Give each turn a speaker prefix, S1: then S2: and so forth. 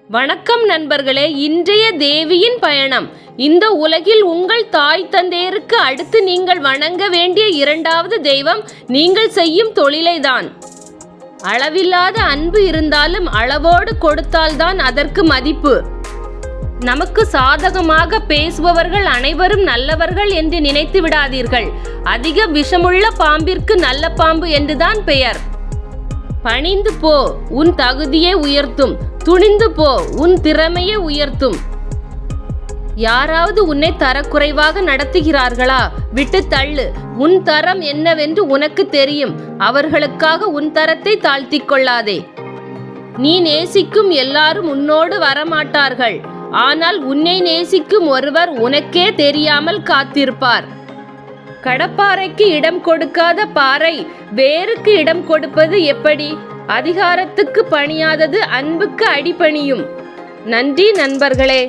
S1: வணக்கம் நண்பர்களே. இன்றைய தேவியின் பயணம். இந்த உலகில் உங்கள் தாய் தந்தையருக்கு அடுத்து நீங்கள் வணங்க வேண்டிய இரண்டாவது தெய்வம் நீங்கள் செய்யும் தொழிலைதான். அளவில்லாத அன்பு இருந்தாலும் அளவோடு கொடுத்தால்தான் அதற்கு மதிப்பு. நமக்கு சாதகமாக பேசுபவர்கள் அனைவரும் நல்லவர்கள் என்று நினைத்து விடாதீர்கள். அதிக விஷமுள்ள பாம்பிற்கு நல்ல பாம்பு என்றுதான் பெயர். பணிந்து போ, உன் தகுதியை உயர்த்தும். துணிந்து போ, உன் திறமையை உயர்த்தும். யாராவது உன்னை தரக்குறைவாக நடத்துகிறார்களா? விட்டு தள்ளு. உன் தரம் என்னவென்று உனக்கு தெரியும். அவர்களுக்காக உன் தரத்தை தாழ்த்திக் கொள்ளாதே. நீ நேசிக்கும் எல்லாரும் உன்னோடு வரமாட்டார்கள். ஆனால் உன்னை நேசிக்கும் ஒருவர் உனக்கே தெரியாமல் காத்திருப்பார். கடப்பாறைக்கு இடம் கொடுக்காத பாறை வேருக்கு இடம் கொடுப்பது எப்படி? அதிகாரத்துக்கு பணியாதது அன்புக்கு அடிபணியும். நன்றி நண்பர்களே.